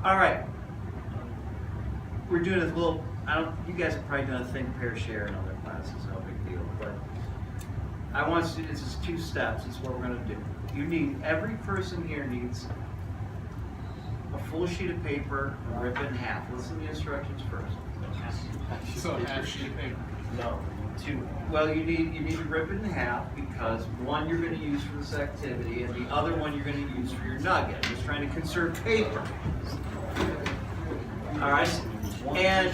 All right. We're doing a little, you guys have probably done a think, pair, share in other classes, no big deal, but I want to, this is 2 steps, it's what we're gonna do. Every person here needs a full sheet of paper, rip it in half. Listen to the instructions first. So half sheet of paper. No, 2. Well, you need to rip it in half because one you're going to use for this activity and the other one you're going to use for your nugget. I'm just trying to conserve paper. All right? And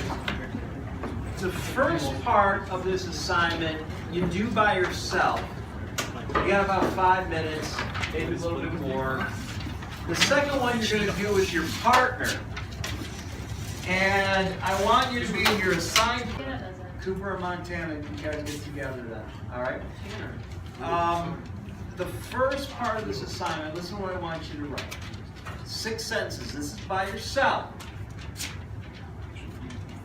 the first part of this assignment you do by yourself. You got about 5 minutes, maybe a little bit more. The second one you're going to do with your partner. And I want you to be in your assigned Cooper, Montana, you guys get together then, all right? The first part of this assignment, listen to what I want you to write. 6 sentences, this is by yourself.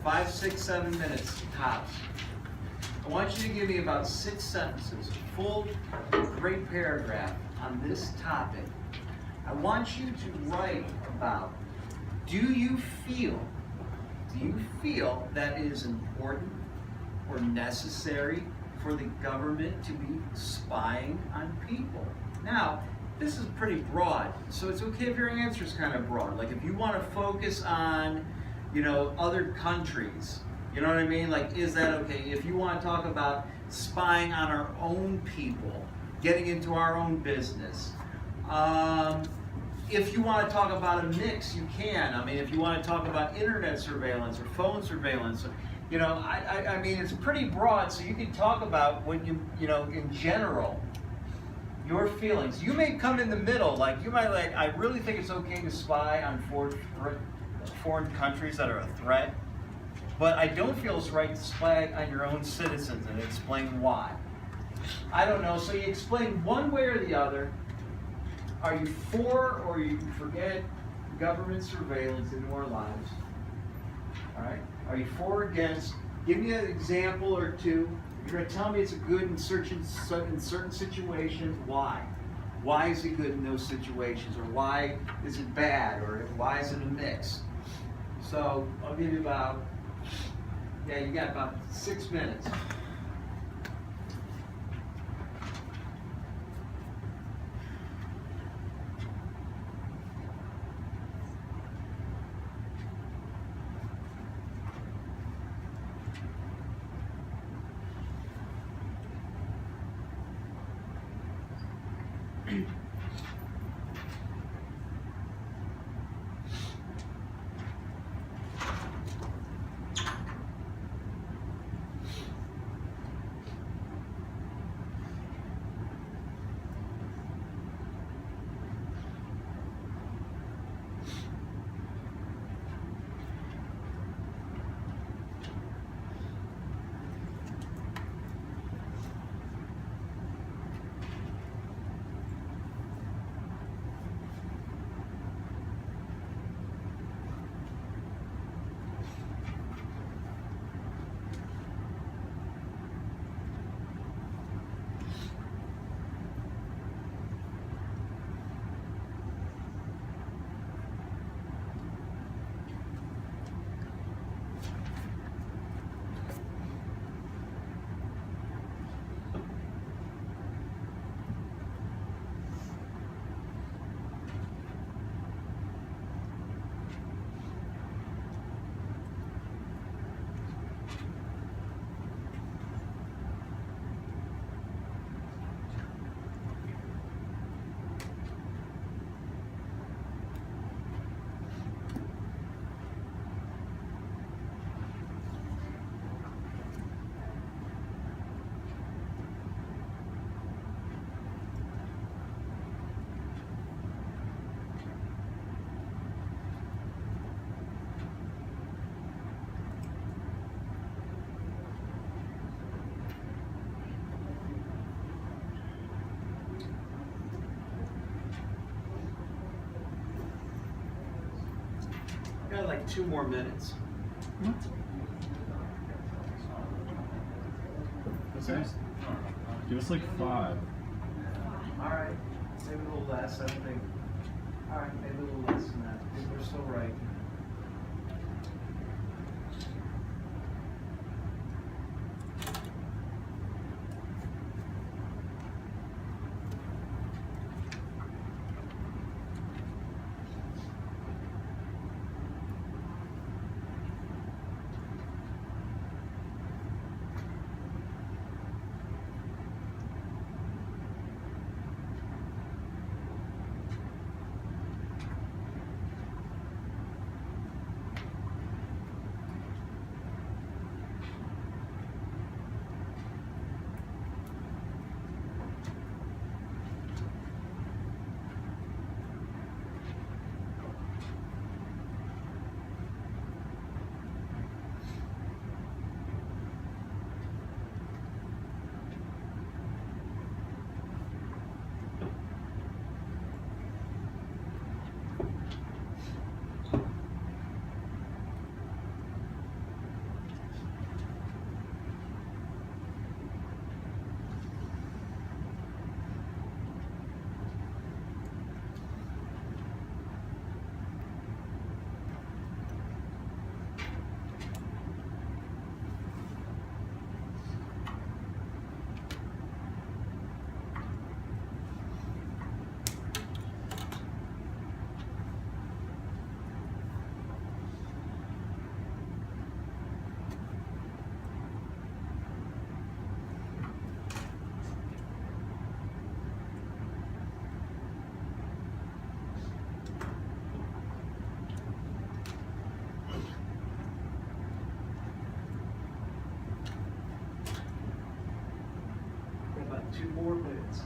5, 6, 7 minutes tops. I want you to give me about 6 sentences, full, great paragraph on this topic. I want you to write about, do you feel that it is important or necessary for the government to be spying on people? Now, this is pretty broad, so it's okay if your answer is kind of broad. Like if you want to focus on, other countries, you know what I mean? Like, is that okay? If you want to talk about spying on our own people, getting into our own business, if you want to talk about a mix, you can. I mean, if you want to talk about internet surveillance or phone surveillance, I mean, it's pretty broad, so you can talk about when in general, your feelings. You may come in the middle, like you might I really think it's okay to spy on foreign countries that are a threat, but I don't feel it's right to spy on your own citizens and explain why. I don't know, so you explain one way or the other. Are you for or you forget government surveillance into our lives? All right? Are you for or against? Give me an example or 2. You're going to tell me it's good in certain situations. Why? Why is it good in those situations? Or why is it bad? Or why is it a mix? So I'll give you about, you got about 6 minutes. Got like 2 more minutes. Okay. Give us like 5. All right, maybe a little less, I think. All right, maybe a little less than that. We're still right. more minutes.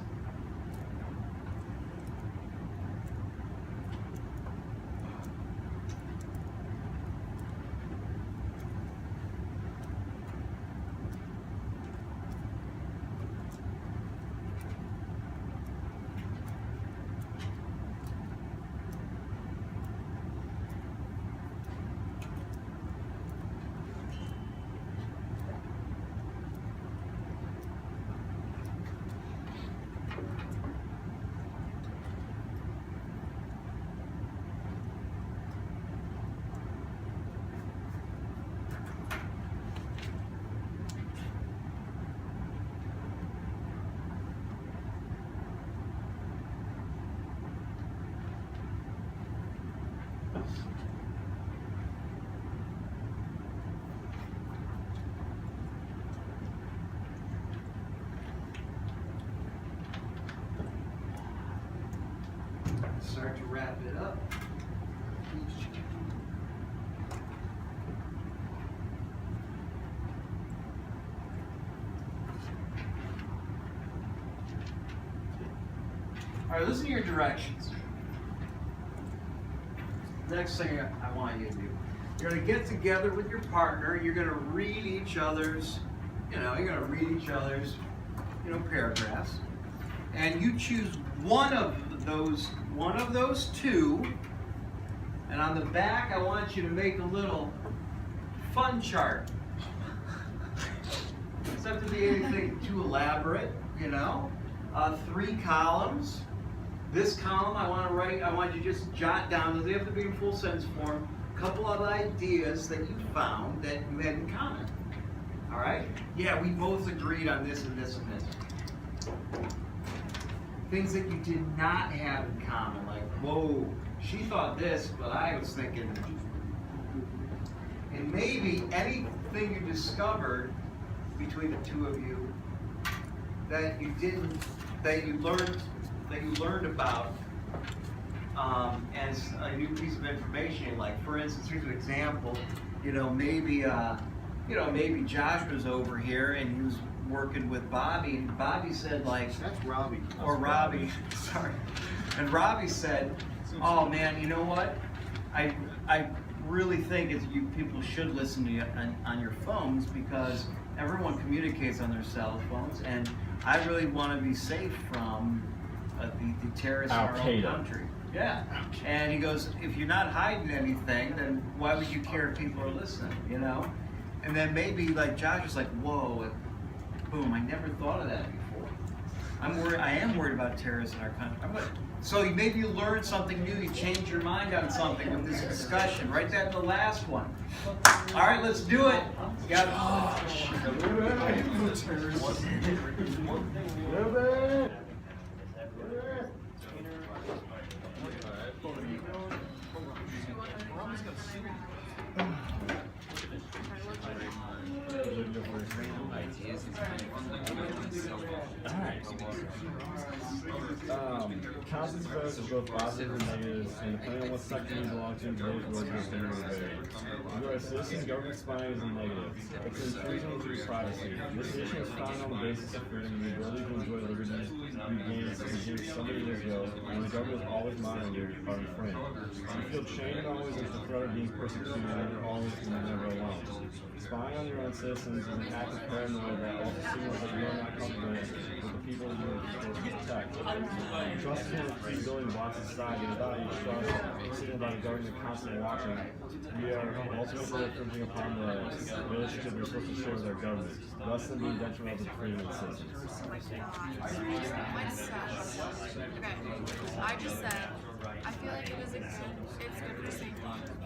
Start to wrap it up. All right, listen to your directions. Next thing I want you to do, you're going to get together with your partner. You're going to read each other's, paragraphs, and you choose one of those two. And on the back, I want you to make a little fun chart. It doesn't have to be anything too elaborate, 3 columns. This column I want you to just jot down, doesn't have to be in full sentence form, a couple of ideas that you found that you had in common. All right? Yeah, we both agreed on this and this and this. Things that you did not have in common, like, whoa, she thought this, but I was thinking. And maybe anything you discovered between the two of you that you learned about as a new piece of information. Like, for instance, here's an example. Maybe Josh was over here and he was working with Bobby, and Bobby said, like, That's Robbie. or Robbie, sorry. And Robbie said, oh man, you know what? I really think you people should listen to you on your phones, because everyone communicates on their cell phones, and I really want to be safe from the terrorists in our own country. Yeah. And he goes, if you're not hiding anything, then why would you care if people are listening, And then maybe like Josh was like, whoa, boom, I never thought of that before. I am worried about terrorists in our country. So maybe you learned something new, you changed your mind on something with this discussion. Write that in the last one. All right, let's do it. You got Constance votes are both positive and negatives, and depending on what sector you belong to, today's word is going to vary. You are a citizen, government spying is a negative. It's an intrusion into your privacy. This nation is founded on the basis of freedom and the ability to enjoy liberties we gained so many years ago, and the government is always monitoring you are infringed. You feel chained and always at the threat of being persecuted, and you're always and never alone. Spying on your own citizens is an act of paranoia that also signals that you are not comfortable with the people you are supposed to protect. Trust is one of the key building blocks of society. Without your trust, signaled by the government constantly watching, we are ultimately infringing upon the relationship we're supposed to share with our government, thus than being detrimental to freedom of citizens. I just said, I feel like it's good for safety.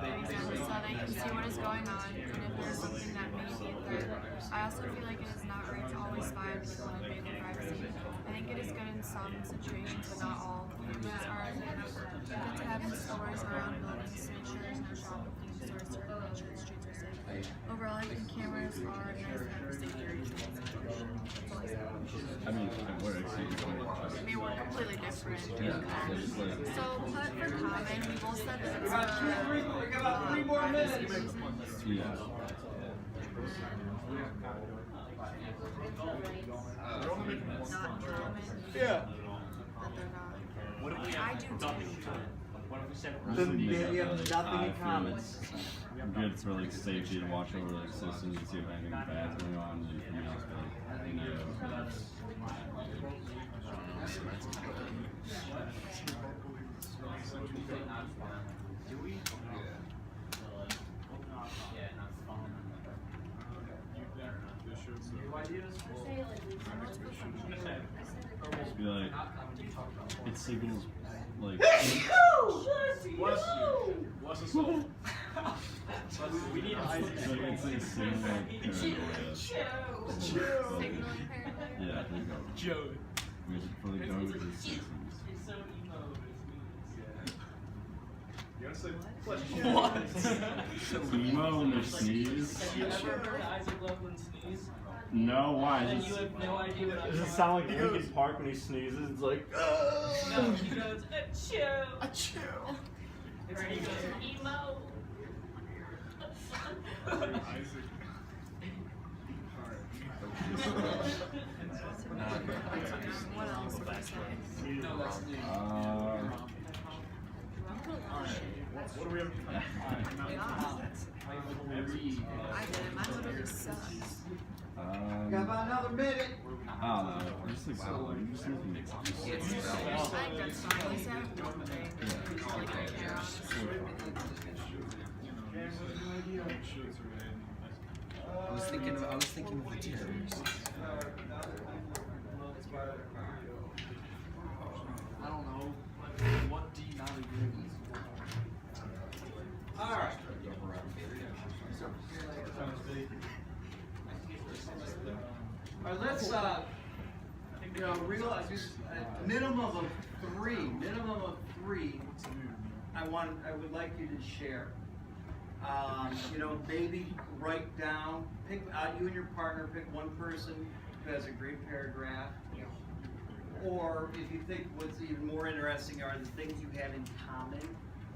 For example, so they can see what is going on, and if there's something that may be a threat. I also feel like it is not right to always spy on people and invade their privacy. I think it is good in some situations, but not all. Cameras are good to have in stores, around buildings, to ensure there's no shoplifting, stores to make sure the streets are safe. Overall, I think cameras are nice to have for safety reasons. I mean, we're completely different. So, put for common, we both said that it's we got 3 more minutes. Yeah. not common. Yeah. That they're not. What if we I have do nothing too. in common? What if we said Then you have nothing in common. Good for like safety to watch over like citizens and see if anything bad's going on and anything else, but you know. Do we? Just be like, it signals like. Bless you. Bless us all. We need It's like a signal like paranoia. Signaling paranoia. Yeah, there you go. Joe. For the government to citizens. You gotta say bless What? Emo when they sneeze? Have you ever heard Isaac Loveland sneeze? No, why? Then you have no idea what Does it sound like Linkin Park when he sneezes? It's like. No, he goes, achoo! Or he goes, emo! Isaac. What else would I say? What do we have? I did. Mine literally sucks. Got about another minute. I don't know. Just like so. Just looking at I think that's fine. At least I have one thing. Like I care. I was thinking of the terrorists. I don't know. What do you not agree with? All right. All right, let's realize just a minimum of three. I would like you to share. Maybe write down, pick out you and your partner, pick one person who has a great paragraph. Or if you think what's even more interesting are the things you have in common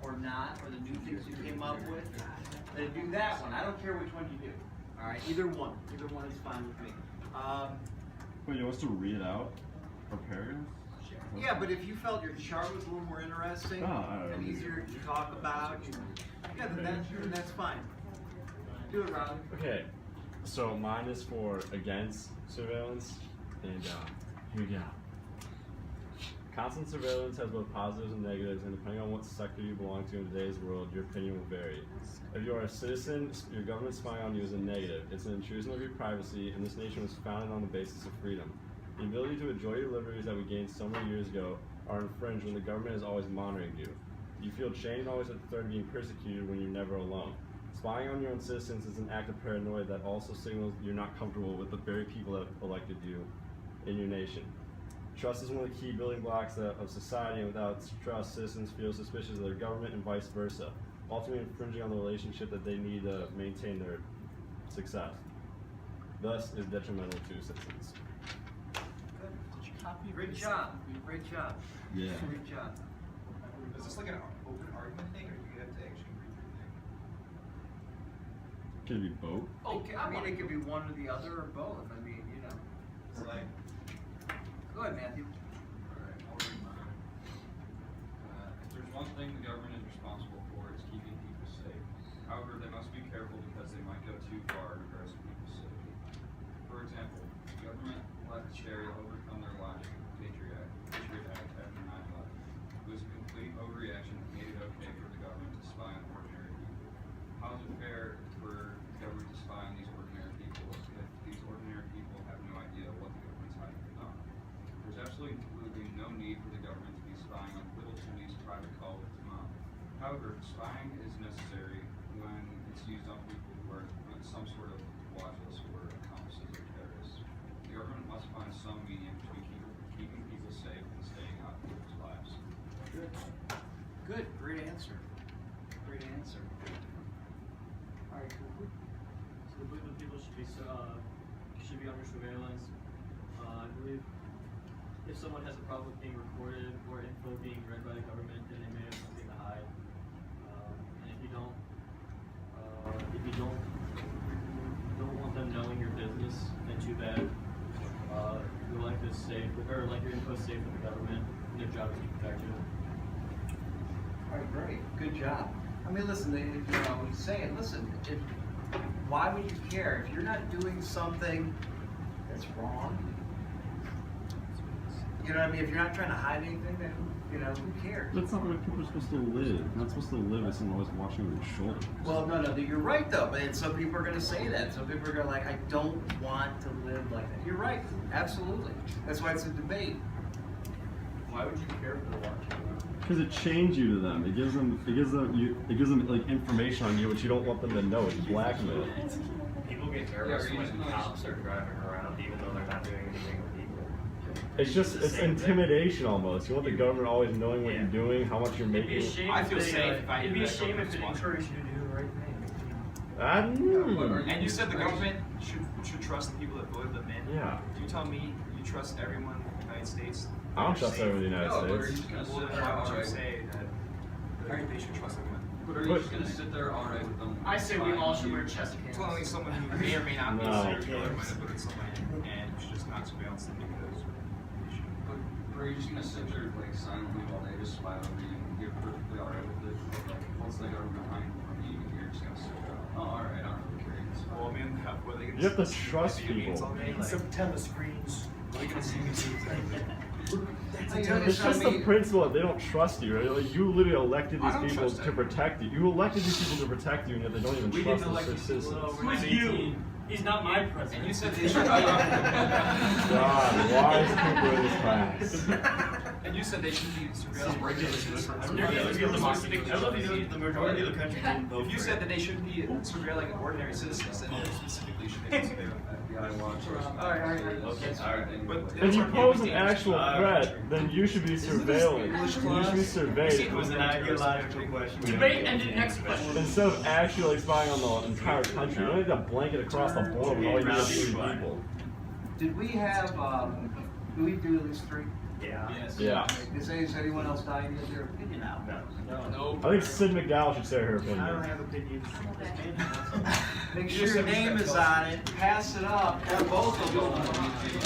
or not, or the new things you came up with, then do that one. I don't care which one you do. All right, either one. Either one is fine with me. Wait, you want us to read it out? Or paragraphs? Yeah, but if you felt your chart was a little more interesting and easier to talk about, then that's fine. Do it, Ron. Okay, so mine is for against surveillance, and here we go. Constant surveillance has both positives and negatives, and depending on what sector you belong to in today's world, your opinion will vary. If you are a citizen, your government spying on you is a negative. It's an intrusion of your privacy, and this nation was founded on the basis of freedom. The ability to enjoy your liberties that we gained so many years ago are infringed when the government is always monitoring you. You feel chained and always at the threat of being persecuted when you're never alone. Spying on your own citizens is an act of paranoia that also signals you're not comfortable with the very people that elected you in your nation. Trust is one of the key building blocks of society, and without trust, citizens feel suspicious of their government and vice versa, ultimately infringing on the relationship that they need to maintain their success. Thus, is detrimental to citizens. Great job. Great job. Yeah. Great job. Is this like an open argument thing, or do you have to actually read the thing? Could it be both? It could be one or the other or both. It's like, Go ahead, Matthew. alright, I'll read mine. If there's one thing the government is responsible for, it's keeping people safe. However, they must be careful because they might go too far in regards to people's safety. For example, the government let Syria overcome their logic with the Patriot Act after 9/11. It was a complete overreaction that made it okay for the government to spy on ordinary people. How is it fair for the government to spy on these ordinary people if these ordinary people have no idea what the government's hiding from them? There's absolutely no need for the government to be spying on little Timmy's private call with Timon. However, spying is necessary when it's used on people who are on some sort of watch list or accomplices of terrorists. The government must find some medium between keeping people safe and staying out of people's lives. Good. Great answer. Great answer. All right, Cooper. So I believe that people should be under surveillance. I believe if someone has a problem with being recorded or info being read by the government, then they may have something to hide. And if you don't want them knowing your business, business, then too bad. Your life is safe, or like your info is safe with the government, and their job is to protect you. All right, great, good job. I mean, listen, he's saying, listen, why would you care if you're not doing something that's wrong? You know what I mean? If you're not trying to hide anything, then who cares? That's not where people are supposed to live. You're not supposed to live with someone always watching over your shoulder. Well, no, you're right though. And some people are going to say that. Some people are going to I don't want to live like that. You're right, absolutely. That's why it's a debate. Why would you care if they're watching? Because it chains you to them. It gives them like information on you, which you don't want them to know. It's blackmail. People get nervous when cops are driving around, even though they're not doing anything with people. It's intimidation almost. You want the government always knowing what you're doing, how much you're It'd be a making. shame I if feel they, safe if I it'd knew be a that shame if government's it watching. encouraged you to do the right thing. And you said the government should trust the people that voted them in. Yeah. Do you tell me you trust everyone in the United States? I don't trust everyone in the United No, but are you States. just gonna Well, sit then there why would you alright? say that they should trust everyone? But are you just gonna sit there alright with them? I say we all should wear chest cams. Telling someone who may or may not be No. a serial killer might have voted someone in, and you should just not surveillance them because they should. But are you just gonna sit there like silently while they just spy over you and you're perfectly alright with it? Like, once they go behind from you, you're just gonna sit there, oh, alright, I don't really care. Well, I mean, what are they gonna You have to see? trust Video meetings people. all day, like, September screens. what are you gonna see me do exactly? It's just the principle that they don't trust you, right? Like, you literally elected I these don't people trust to anyone. protect you. You elected these people to protect you, and yet they don't even We trust didn't the elect these citizens. people. Who's you? He's not my president. And you said they should. God, why is Cooper in this class? And you said they should be surveillance regular citizens. I love the majority of the country didn't vote If you for said it. that they shouldn't be surveilling ordinary citizens, then specifically should they be surveilling? FBI watch. Alright. Okay. Alright. But If you that's pose what an actual threat, then you should be surveilling. You should be surveilled. Debate ended. Next question. Instead of actually like spying on the entire country, you don't need to blanket across the board with all you need is 3 people. Did we have, do we do at least 3? Yeah. Yes. Yeah. Is anyone else dying to get their opinion out? No. I think Sid McDowell should say her I don't opinion. have opinions. Make sure your name is on it, pass it up, or both of them,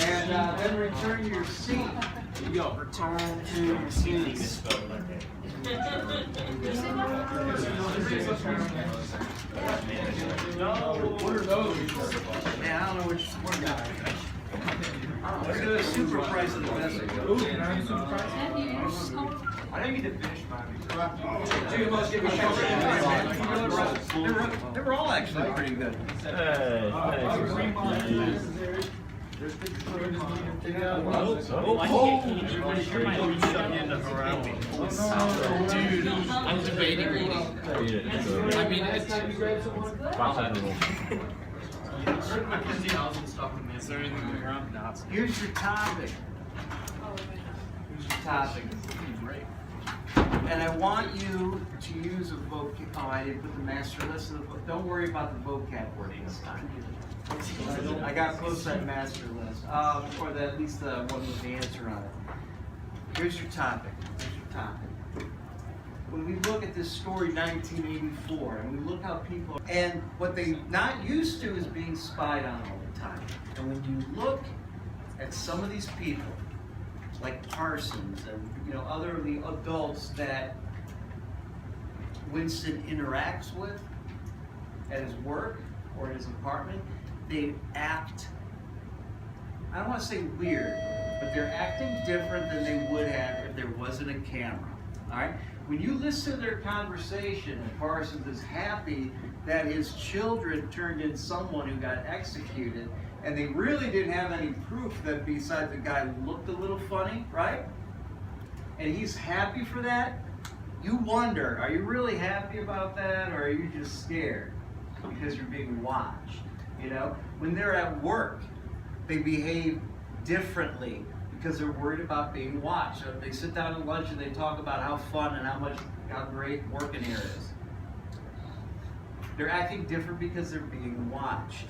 and then return your seat. Yo, return to your seats. What are those? Man, I don't know which one got it. Let's do a super price of the best. I didn't get to finish mine. They were all actually pretty good. Hey, thanks. Dude, I'm debating reading. I mean, it's Is there anything going on? No, it's Here's your topic. Here's your topic. And I want you to use a vocab. Oh, I didn't put the master list of the book. Don't worry about the vocab wording this time. I got close to that master list, or at least the one with the answer on it. Here's your topic. Here's your topic. When we look at this story, 1984, and we look how people, and what they're not used to is being spied on all the time. And when you look at some of these people, like Parsons and other of the adults that Winston interacts with at his work or in his apartment, they act, I don't want to say weird, but they're acting different than they would have if there wasn't a camera. All right? When you listen to their conversation, and Parsons is happy that his children turned in someone who got executed, and they really didn't have any proof that besides the guy looked a little funny, right? And he's happy for that. You wonder, are you really happy about that, or are you just scared because you're being watched? When they're at work, they behave differently because they're worried about being watched. So if they sit down at lunch and they talk about how fun and how great working here is, they're acting different because they're being watched.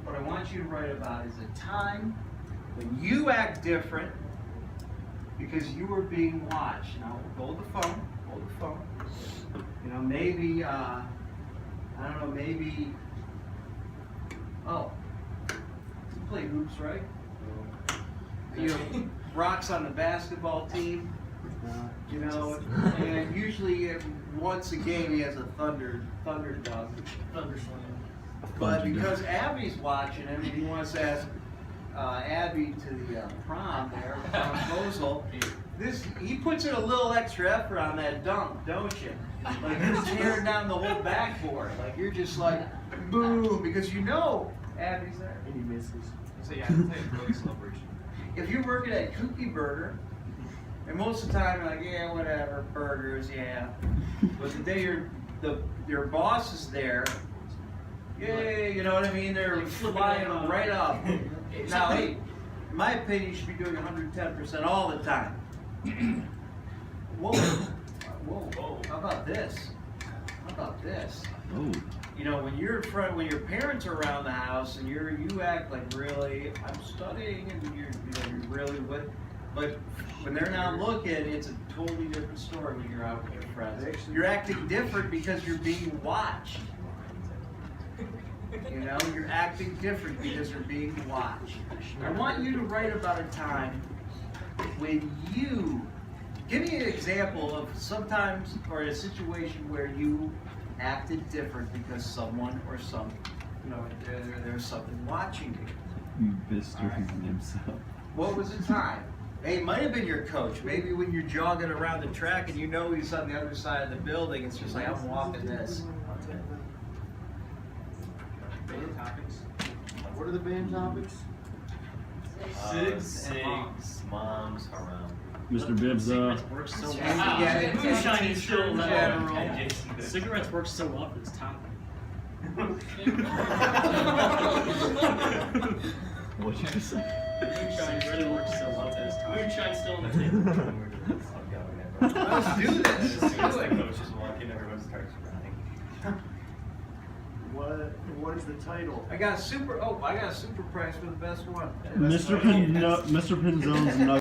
What I want you to write about is a time when you act different because you were being watched. Now, hold the phone. Maybe, I don't know, maybe Oh, you play hoops, right? You know, Brock's on the basketball team. You know, and usually once a game he has a thunder dunk. But because Abby's watching him, and he wants to ask Abby to the prom there, promposal, he puts in a little extra effort on that dunk, don't you? Like you're tearing down the whole backboard. Like you're just like, boom, because you know Abby's there. And he misses. So yeah, I can tell you early celebration. If you're working at Kooky Burger, and most of the time you're like, yeah, whatever, burgers, yeah. But the day your boss is there, yay, you know what I mean? They're flying right up. Now, hey, in my opinion, you should be doing 110% all the time. Whoa, how about this? How about this? Oh. You know, when you're in front, when your parents are around the house, and you act like really, I'm studying, and you're really with, but when they're not looking, it's a totally different story when you're out with your friends. You're acting different because you're being watched. You know, you're acting different because you're being watched. I want you to write about a time when you, give me an example of sometimes, or a situation where you acted different because someone or there's something watching you. Mr. himself. What was the time? Hey, it might have been your coach. Maybe when you're jogging around the track and you know he's on the other side of the building, it's just like, I'm walking this. Band topics. What are the band topics? Cigs, moms, around. Mr. Bibbs, Works so Yeah, Moonshine is still in low. general. Cigarettes work so well for this topic. what'd you just say? Moonshine still works so well for this topic. Moonshine's still on the table. Let's do this. Let's do it. Coaches walking, everyone starts running. What is the title? I got a super prize for the best one. Mr. Pinzone's